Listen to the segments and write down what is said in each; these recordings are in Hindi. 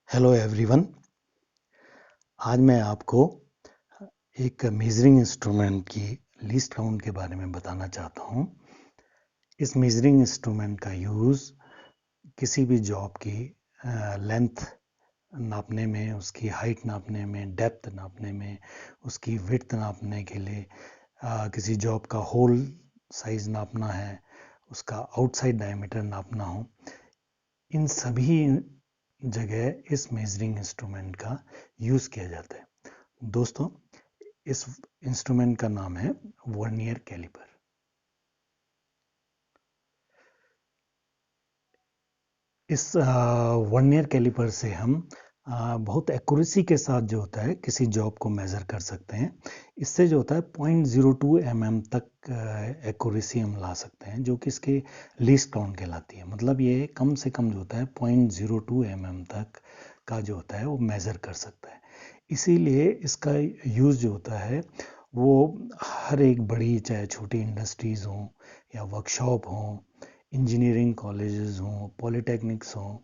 Hello everyone. आज मैं आपको एक मेजरिंग इंस्ट्रूमेंट की लीस्ट काउंट के बारे में बताना चाहता हूँ। इस मेजरिंग इंस्ट्रूमेंट का यूज़ किसी भी जॉब की लेंथ नापने में, उसकी हाइट नापने में, डेप्थ नापने में, उसकी विड्थ नापने के लिए, किसी जॉब का होल साइज नापना है, उसका आउटसाइड डायमीटर नापना हो, इन सभी जगह इस मेजरिंग इंस्ट्रूमेंट का यूज़ किया जाता है। दोस्तों, इस इंस्ट्रूमेंट का नाम है वर्नियर कैलिपर। इस वर्नियर कैलिपर से हम बहुत एक्यूरेसी के साथ जो होता है किसी जॉब को मेज़र कर सकते हैं। इससे जो होता है 0.02 mm तक एक्यूरेसी हम ला सकते हैं, जो कि इसके लीस्ट काउंट कहलाती है। मतलब ये कम से कम जो होता है 0.02 mm तक का जो होता है वो मेज़र कर सकता है। इसीलिए इसका यूज़ जो होता है वो हर एक बड़ी चाहे छोटी इंडस्ट्रीज़ हों या वर्कशॉप हों, इंजीनियरिंग कॉलेजेस हों, पॉलिटेक्निक्स हों,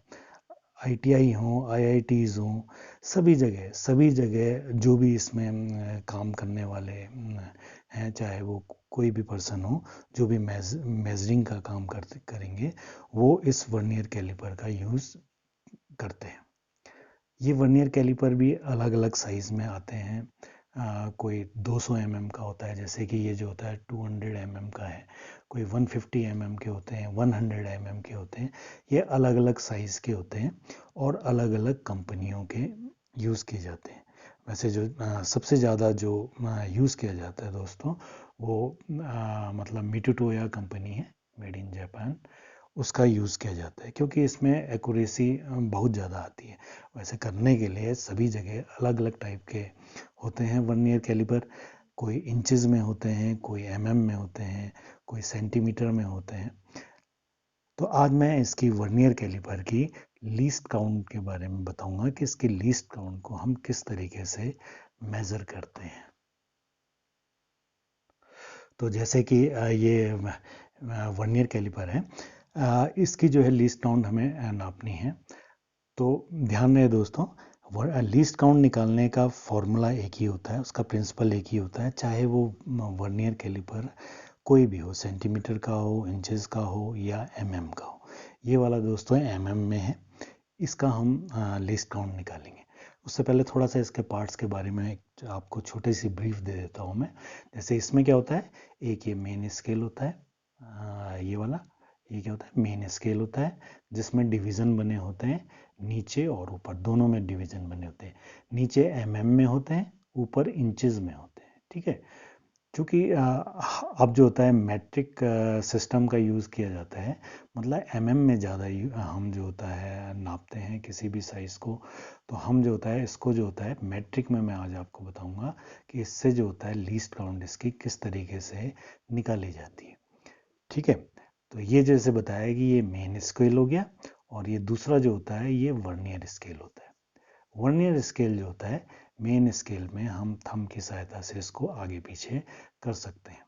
आईटीआई हों, आईआईटीज़ हों, सभी जगह जो भी इसमें काम करने वाले हैं, चाहे वो कोई भी पर्सन हो, जो भी मेजरिंग का काम करेंगे, वो इस वर्नियर कैलिपर का यूज़ करते हैं। ये वर्नियर कैलिपर भी अलग अलग साइज़ में आते हैं। कोई 200 mm का होता है, जैसे कि ये जो होता है 200 mm का है। कोई 150 mm के होते हैं, 100 mm के होते हैं। ये अलग अलग साइज़ के होते हैं और अलग अलग कंपनियों के यूज़ किए जाते हैं। वैसे जो सबसे ज़्यादा जो यूज़ किया जाता है दोस्तों, वो मतलब मिटुटोयो कंपनी है, मेड इन जापान। उसका यूज़ किया जाता है क्योंकि इसमें एक्यूरेसी बहुत ज़्यादा आती है। वैसे करने के लिए सभी जगह अलग अलग टाइप के होते हैं वर्नियर कैलिपर। कोई इंचेस में होते हैं, कोई एमएम में होते हैं, कोई सेंटीमीटर में होते हैं। तो आज मैं इसकी वर्नियर कैलिपर की लीस्ट काउंट के बारे में बताऊंगा कि इसकी लीस्ट काउंट को हम किस तरीके से मेज़र करते हैं। तो जैसे कि ये वर्नियर कैलिपर है, इसकी जो है लीस्ट काउंट हमें नापनी है। तो ध्यान रहे दोस्तों, लीस्ट काउंट निकालने का फॉर्मूला एक ही होता है, उसका प्रिंसिपल एक ही होता है, चाहे वो वर्नियर कैलिपर कोई भी हो, सेंटीमीटर का हो, इंचेस का हो या एमएम का हो। ये वाला दोस्तों एमएम में है। इसका हम लीस्ट काउंट निकालेंगे। उससे पहले थोड़ा सा इसके पार्ट्स के बारे में आपको छोटी सी ब्रीफ दे देता हूँ मैं। जैसे इसमें क्या होता है, एक ये मेन स्केल होता है, ये वाला, ये क्या होता है, मेन स्केल होता है, जिसमें डिवीज़न बने होते हैं, नीचे और ऊपर दोनों में डिवीज़न बने होते हैं। नीचे एमएम में होते हैं, ऊपर इंचेस में होते हैं। ठीक है। क्योंकि अब जो होता है मैट्रिक सिस्टम का यूज़ किया जाता है, मतलब एमएम में ज़्यादा हम जो होता है नापते हैं किसी भी साइज़ को। तो हम जो होता है इसको जो होता है मैट्रिक में मैं आज आपको बताऊंगा कि इससे जो होता है लीस्ट काउंट इसकी किस तरीके से निकाली जाती है। ठीक है। तो ये जैसे बताया कि ये मेन स्केल हो गया, और ये दूसरा जो होता है ये वर्नियर स्केल होता है। वर्नियर स्केल जो होता है, मेन स्केल में हम थंब की सहायता से इसको आगे पीछे कर सकते हैं।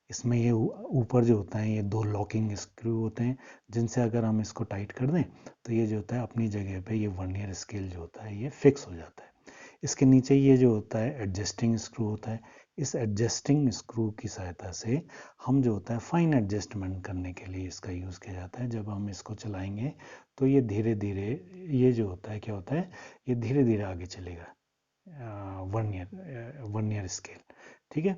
इसमें ये ऊपर जो होता है ये दो लॉकिंग स्क्रू होते हैं, जिनसे अगर हम इसको टाइट कर दें तो ये जो होता है अपनी जगह पे ये वर्नियर स्केल जो होता है ये फिक्स हो जाता है। इसके नीचे ये जो होता है एडजस्टिंग स्क्रू होता है। इस एडजस्टिंग स्क्रू की सहायता से हम जो होता है फाइन एडजस्टमेंट करने के लिए इसका यूज़ किया जाता है। जब हम इसको चलाएंगे तो ये धीरे धीरे, ये जो होता है क्या होता है, ये धीरे धीरे आगे चलेगा, वर्नियर स्केल। ठीक है।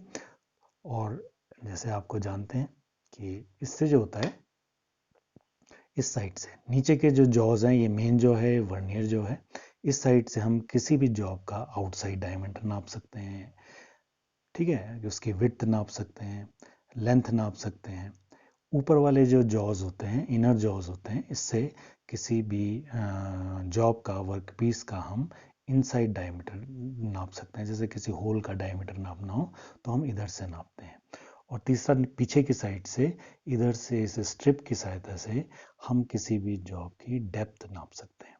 और जैसे आपको जानते हैं कि इससे जो होता है, इस साइड से नीचे के जो जॉज हैं, ये मेन जो है, वर्नियर जो है, इस साइड से हम किसी भी जॉब का आउटसाइड डायमीटर नाप सकते हैं। ठीक है, उसकी विड्थ नाप सकते हैं, लेंथ नाप सकते हैं। ऊपर वाले जो जॉज होते हैं, इनर जॉज होते हैं, इससे किसी भी जॉब का, वर्क पीस का हम इनसाइड डायमीटर नाप सकते हैं। जैसे किसी होल का डायमीटर नापना हो तो हम इधर से नापते हैं। और तीसरा, पीछे की साइड से, इधर से इस स्ट्रिप की सहायता से हम किसी भी जॉब की डेप्थ नाप सकते हैं।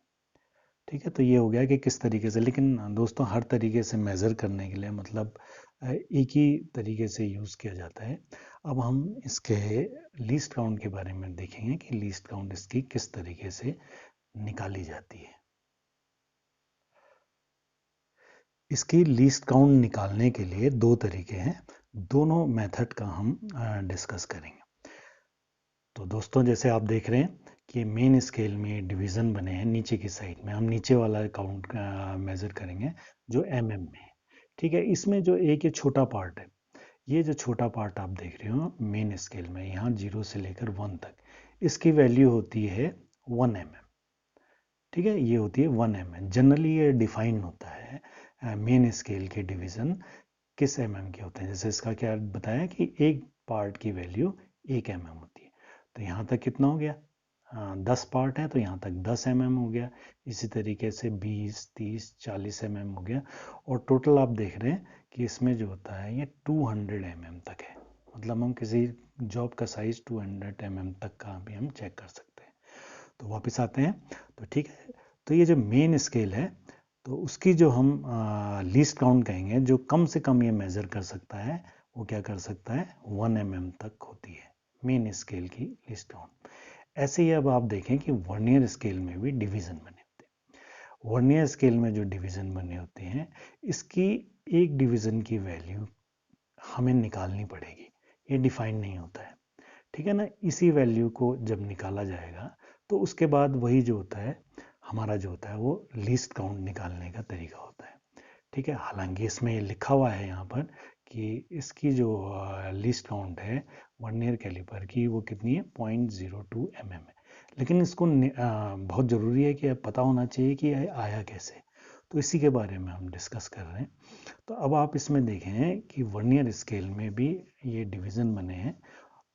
ठीक है। तो ये हो गया कि किस तरीके से, लेकिन दोस्तों हर तरीके से मेज़र करने के लिए मतलब एक ही तरीके से यूज़ किया जाता है। अब हम इसके लीस्ट काउंट के बारे में देखेंगे कि लीस्ट काउंट इसकी किस तरीके से निकाली जाती है। इसकी लीस्ट काउंट निकालने के लिए दो तरीके हैं, दोनों मेथड का हम डिस्कस करेंगे। तो दोस्तों जैसे आप देख रहे हैं कि मेन स्केल में डिवीज़न बने हैं नीचे की साइड में, हम नीचे वाला काउंट मेज़र करेंगे जो एमएम में है। ठीक है, इसमें जो एक ये छोटा पार्ट है, ये जो छोटा पार्ट आप देख रहे हो मेन स्केल में, यहाँ 0 से लेकर 1 तक, इसकी वैल्यू होती है 1 mm। ठीक है, ये होती है 1 mm। जनरली ये डिफाइन होता है मेन स्केल के डिवीज़न किस mm के होते हैं। जैसे इसका क्या बताया कि एक पार्ट की वैल्यू 1 mm होती है। तो यहाँ तक कितना हो गया, 10 पार्ट है तो यहाँ तक 10 mm हो गया। इसी तरीके से 20, 30, 40 mm हो गया। और टोटल आप देख रहे हैं कि इसमें जो होता है ये 200 mm तक है। मतलब हम किसी जॉब का साइज 200 mm तक का भी हम चेक कर सकते हैं। तो वापस आते हैं, तो ठीक है, तो ये जो मेन स्केल है तो उसकी जो हम लीस्ट काउंट कहेंगे, जो कम से कम ये मेज़र कर सकता है वो क्या कर सकता है, 1 mm तक होती है मेन स्केल की लीस्ट काउंट। ऐसे ही अब आप देखें कि वर्नियर स्केल में भी डिवीज़न बने होते हैं। वर्नियर स्केल में जो डिवीज़न बने होते हैं, इसकी एक डिवीज़न की वैल्यू हमें निकालनी पड़ेगी, ये डिफाइन नहीं होता है। ठीक है ना, इसी वैल्यू को जब निकाला जाएगा तो उसके बाद वही जो होता है हमारा जो होता है वो लीस्ट काउंट निकालने का तरीका होता है। ठीक है, हालांकि इसमें ये लिखा हुआ है यहाँ पर कि इसकी जो लीस्ट काउंट है वर्नियर कैलिपर की वो कितनी है, 0.02 mm है। लेकिन इसको बहुत ज़रूरी है कि पता होना चाहिए कि ये आया कैसे, तो इसी के बारे में हम डिस्कस कर रहे हैं। तो अब आप इसमें देखें कि वर्नियर स्केल में भी ये डिवीज़न बने हैं।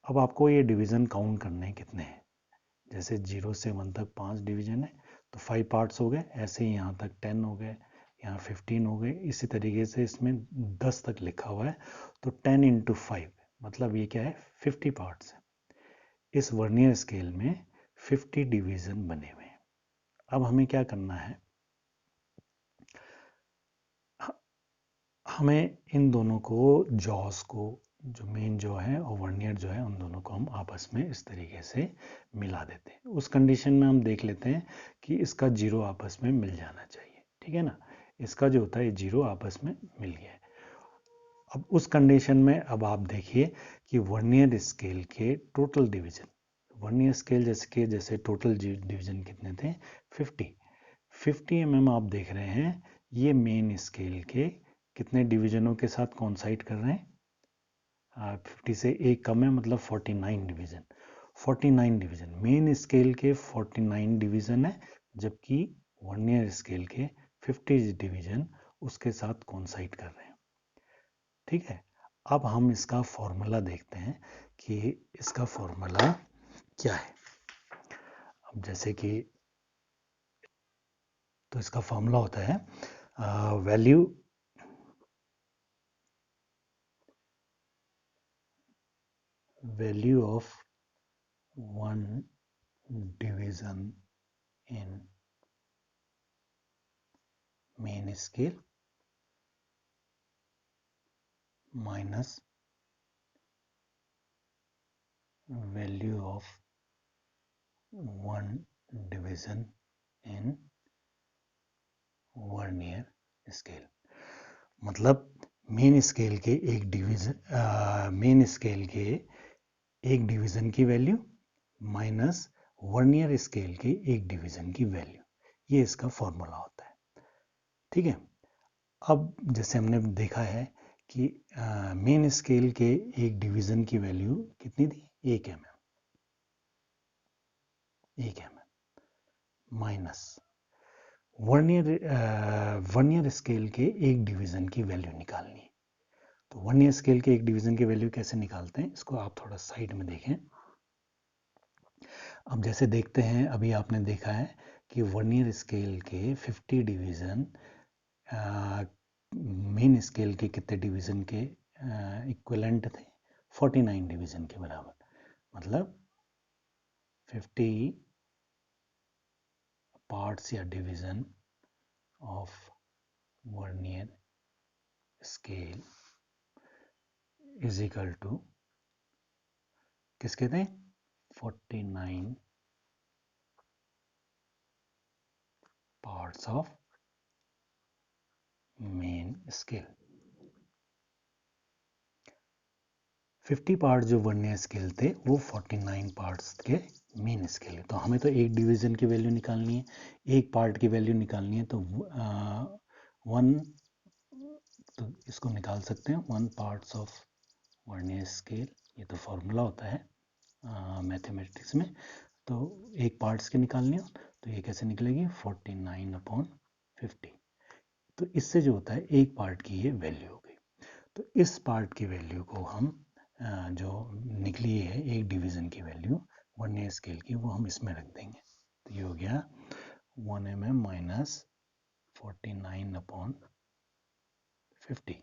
अब आपको ये डिवीज़न काउंट करने हैं कितने हैं। जैसे 0 से 1 तक 5 डिवीज़न है तो 5 पार्ट्स हो गए, ऐसे ही यहाँ तक 10 हो गए, यहाँ 15 हो गए। इसी तरीके से इसमें 10 तक लिखा हुआ है तो 10 इंटू 5 मतलब ये क्या है, 50 पार्ट्स है। इस वर्नियर स्केल में 50 डिवीज़न बने हुए हैं। अब हमें क्या करना है, हमें इन दोनों को, जॉस को, जो मेन जॉ है और वर्नियर जो है, उन दोनों को हम आपस में इस तरीके से मिला देते हैं। उस कंडीशन में हम देख लेते हैं कि इसका 0 आपस में मिल जाना चाहिए। ठीक है ना, इसका जो होता है 0 आपस में मिल गया है। अब उस कंडीशन में अब आप देखिए कि वर्नियर स्केल के टोटल डिवीजन, वर्नियर स्केल जैसे टोटल डिवीजन कितने थे, 50। 50 mm आप देख रहे हैं, ये मेन स्केल के कितने डिवीजनों के साथ कॉन्साइड कर रहे हैं, 50 से एक कम है मतलब 49 डिवीजन। 49 डिवीजन मेन स्केल के 49 डिवीजन है, जबकि वर्नियर स्केल के 50 डिवीजन उसके साथ कॉन्साइड कर रहे हैं। ठीक है, अब हम इसका फॉर्मूला देखते हैं कि इसका फॉर्मूला क्या है। अब जैसे कि, तो इसका फॉर्मूला होता है value of one division in main scale minus value of one division in vernier scale. मतलब मेन स्केल के एक डिवीजन की वैल्यू माइनस वर्नियर स्केल के एक डिवीजन की वैल्यू, ये इसका फॉर्मूला होता है। ठीक है, अब जैसे हमने देखा है कि मेन स्केल के एक डिवीजन की वैल्यू कितनी थी, 1 mm, 1 mm minus vernier scale के एक डिवीजन की वैल्यू निकालनी है। तो वर्नियर स्केल के एक डिवीजन की वैल्यू कैसे निकालते हैं, इसको आप थोड़ा साइड में देखें। अब जैसे देखते हैं, अभी आपने देखा है कि वर्नियर स्केल के 50 डिवीजन मेन स्केल के कितने डिवीजन के इक्विवेलेंट थे, 49 डिवीजन के बराबर। मतलब 50 पार्ट्स या division of vernier scale is equal to किसके थे, 49 parts of main scale. 50 part जो वर्नियर स्केल थे वो 49 पार्ट्स के मेन स्केल है। तो हमें तो एक डिवीजन की वैल्यू निकालनी है, एक पार्ट की वैल्यू निकालनी है, तो वन, तो इसको निकाल सकते हैं 1 पार्ट्स ऑफ वर्नियर स्केल। ये तो फॉर्मूला होता है मैथमेटिक्स में। तो एक पार्ट्स की निकालनी हो तो ये कैसे निकलेगी, 49/50। तो इससे जो होता है एक पार्ट की ये वैल्यू हो गई। तो इस पार्ट की वैल्यू को हम जो निकली है एक डिवीज़न की वैल्यू वर्नियर स्केल की, वो हम इसमें रख देंगे। तो ये हो गया 1 mm माइनस 49/50।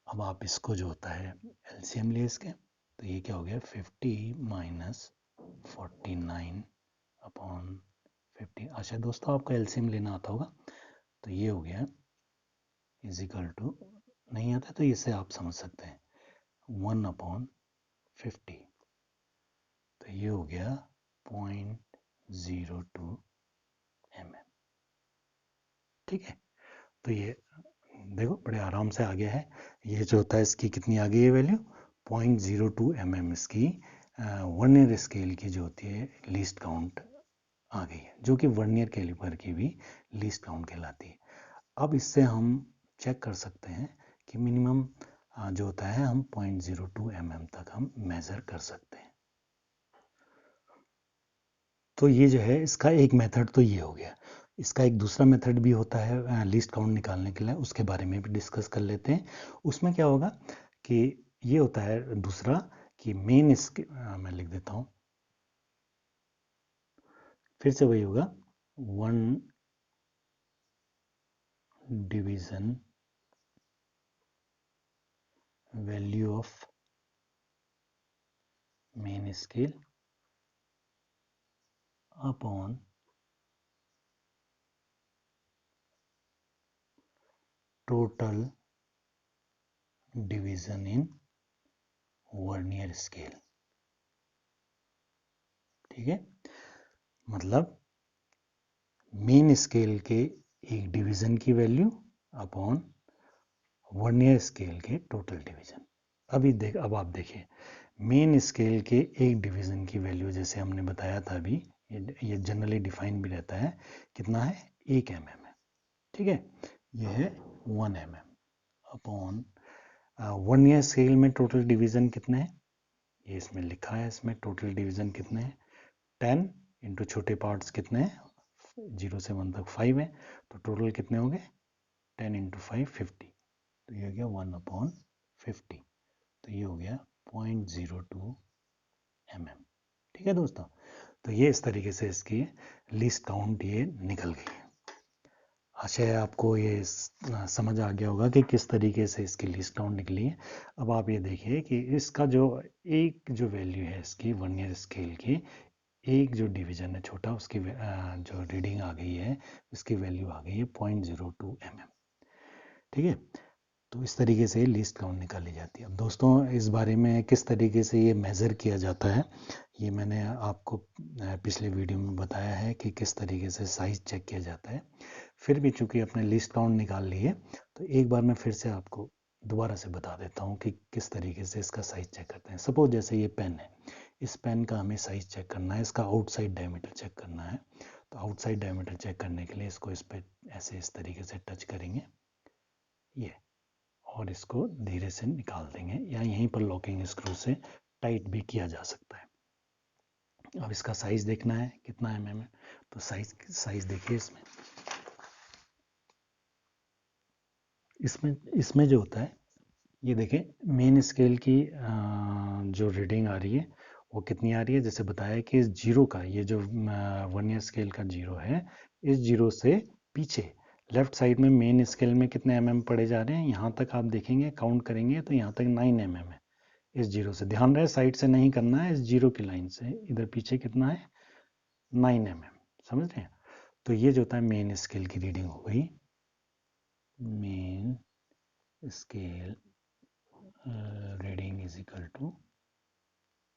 अब आप इसको जो होता है एलसीएम ले इसके, तो ये क्या हो गया 50 माइनस 49/50। अच्छा दोस्तों, आपको एलसीएम लेना आता होगा। तो ये हो गया इज इक्वल टू, नहीं आता तो इससे आप समझ सकते हैं 1/50। तो ये हो गया 0.02 mm। ठीक है, तो ये देखो बड़े आराम से आ गया है। ये जो होता है इसकी कितनी आ गई है वैल्यू, 0.02 mm इसकी वर्नियर स्केल की जो होती है लीस्ट काउंट आ गई है, जो कि वर्नियर कैलिपर की भी लीस्ट काउंट कहलाती है। अब इससे हम चेक कर सकते हैं कि मिनिमम जो होता है हम 0.02 mm तक हम मेज़र कर सकते हैं। तो ये जो है इसका एक मेथड तो ये हो गया। इसका एक दूसरा मेथड भी होता है लीस्ट काउंट निकालने के लिए, उसके बारे में भी डिस्कस कर लेते हैं। उसमें क्या होगा कि ये होता है दूसरा कि मेन स्केल, मैं लिख देता हूँ, फिर से वही होगा 1 division value of main scale upon total division in vernier scale. ठीक है, मतलब मेन स्केल के एक डिवीजन की वैल्यू अपॉन वर्नियर स्केल के टोटल डिवीजन। अब आप देखिए मेन स्केल के एक डिवीजन की वैल्यू जैसे हमने बताया था अभी, ये जनरली डिफाइन भी रहता है, कितना है 1 mm है। ठीक है, ये है 1 mm अपॉन वर्नियर स्केल में टोटल डिवीजन कितने हैं, ये इसमें लिखा है, इसमें टोटल डिवीजन कितने हैं 10 इंटू छोटे पार्ट्स कितने हैं 0 से 1 तक 5 है, तो टोटल कितने होंगे 10 इंटू 5 50। तो ये हो गया 1/50। तो ये हो गया 0.02 mm। ठीक है दोस्तों, तो ये इस तरीके से इसकी लिस्ट काउंट ये निकल गई है। आशा है आपको ये समझ आ गया होगा कि किस तरीके से इसकी लिस्ट काउंट निकली है। अब आप ये देखिए कि इसका जो एक जो वैल्यू है इसकी वर्नियर स्केल की, एक जो डिवीजन है छोटा, उसकी जो रीडिंग आ गई है उसकी वैल्यू आ गई है 0.02 mm। ठीक है, तो इस तरीके से लिस्ट काउंट निकाली जाती है। अब दोस्तों इस बारे में किस तरीके से ये मेज़र किया जाता है, ये मैंने आपको पिछले वीडियो में बताया है कि किस तरीके से साइज़ चेक किया जाता है। फिर भी चूंकि अपने लिस्ट काउंट निकाल लिए, तो एक बार मैं फिर से आपको दोबारा से बता देता हूँ कि किस तरीके से इसका साइज़ चेक करते हैं। सपोज जैसे ये पेन है, इस पेन का हमें साइज़ चेक करना है, इसका आउटसाइड डायमीटर चेक करना है। तो आउटसाइड डायमीटर चेक करने के लिए इसको इस पर ऐसे इस तरीके से टच करेंगे ये, और इसको धीरे से निकाल देंगे, या यहीं पर लॉकिंग स्क्रू से टाइट भी किया जा सकता है। अब इसका साइज देखना है कितना है mm है, तो साइज देखिए इसमें इसमें जो होता है, ये देखें मेन स्केल की जो रीडिंग आ रही है वो कितनी आ रही है, जैसे बताया कि इस जीरो का, ये जो वर्नियर स्केल का जीरो है, इस जीरो से पीछे लेफ्ट साइड में मेन स्केल में कितने mm पड़े जा रहे हैं, यहाँ तक आप देखेंगे काउंट करेंगे तो यहाँ तक 9 mm है। इस जीरो से ध्यान रहे साइड से नहीं करना है, इस जीरो की लाइन से इधर पीछे कितना है 9 mm। समझ रहे हैं, तो ये जो होता है मेन स्केल की रीडिंग हो गई, main scale reading is equal to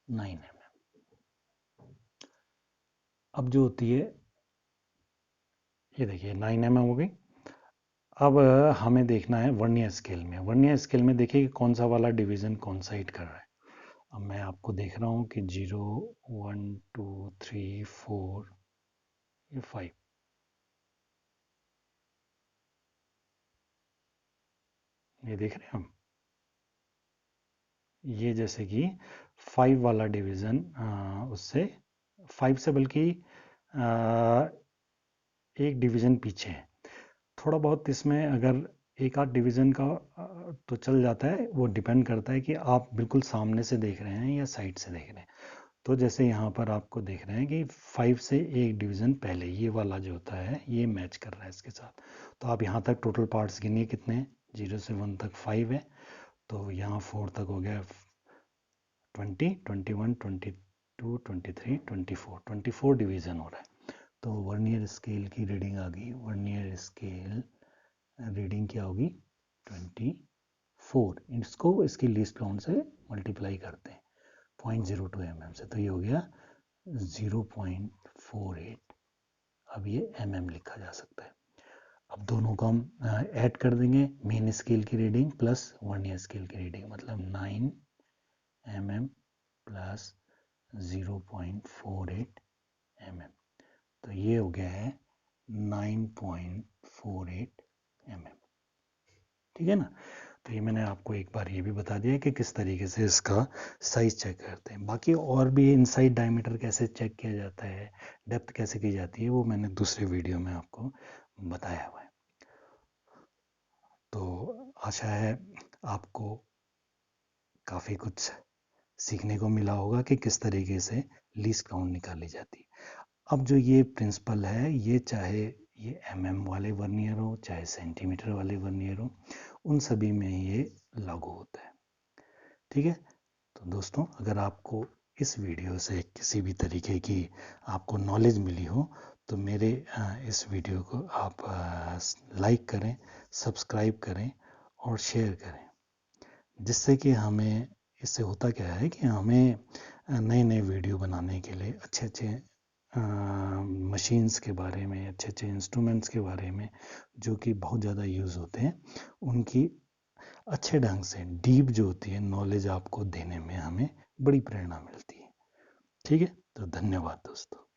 9 mm। अब जो होती है, ये देखिए 9 mm हो गई। अब हमें देखना है वर्नियर स्केल में। वर्नियर स्केल में देखिए कि कौन सा वाला डिवीज़न कौन सा हिट कर रहा है। अब मैं आपको देख रहा हूँ कि 0 1 2 3 4 ये 5, ये देख रहे हैं हम। ये जैसे कि 5 वाला डिवीज़न उससे 5 से बल्कि एक डिवीज़न पीछे है। थोड़ा बहुत इसमें अगर एक आध डिवीज़न का तो चल जाता है, वो डिपेंड करता है कि आप बिल्कुल सामने से देख रहे हैं या साइड से देख रहे हैं। तो जैसे यहाँ पर आपको देख रहे हैं कि 5 से एक डिवीज़न पहले ये वाला जो होता है ये मैच कर रहा है इसके साथ। तो आप यहाँ तक टोटल पार्ट्स गिनिए कितने हैं। 0 से 1 तक 5 है, तो यहाँ 4 तक हो गया 20 21 22 23 24, 24 डिवीज़न हो रहा है। तो वर्नियर स्केल की रीडिंग आ गई। वर्नियर स्केल रीडिंग क्या होगी 24। इसको इसकी लीस्ट काउंट से मल्टीप्लाई करते हैं 0.02 mm से, तो ये हो गया 0.48। अब ये mm लिखा जा सकता है। अब दोनों को हम ऐड कर देंगे, मेन स्केल की रीडिंग प्लस वर्नियर स्केल की रीडिंग, मतलब 9 mm प्लस 0.48 mm। तो ये हो गया है 9.48 mm। ठीक है ना। तो ये मैंने आपको एक बार ये भी बता दिया कि किस तरीके से इसका साइज चेक करते हैं। बाकी और भी इनसाइड डायमीटर कैसे चेक किया जाता है, डेप्थ कैसे की जाती है, वो मैंने दूसरे वीडियो में आपको बताया हुआ है। तो आशा है आपको काफ़ी कुछ सीखने को मिला होगा कि किस तरीके से लीस्ट काउंट निकाली जाती है। अब जो ये प्रिंसिपल है, ये चाहे ये mm वाले वर्नियर हो चाहे सेंटीमीटर वाले वर्नियर हो, उन सभी में ये लागू होता है। ठीक है। तो दोस्तों, अगर आपको इस वीडियो से किसी भी तरीके की आपको नॉलेज मिली हो तो मेरे इस वीडियो को आप लाइक करें, सब्सक्राइब करें और शेयर करें, जिससे कि हमें, इससे होता क्या है कि हमें नए नए वीडियो बनाने के लिए अच्छे अच्छे मशीन्स के बारे में, अच्छे अच्छे इंस्ट्रूमेंट्स के बारे में जो कि बहुत ज़्यादा यूज़ होते हैं, उनकी अच्छे ढंग से डीप जो होती है नॉलेज आपको देने में हमें बड़ी प्रेरणा मिलती है। ठीक है। तो धन्यवाद दोस्तों।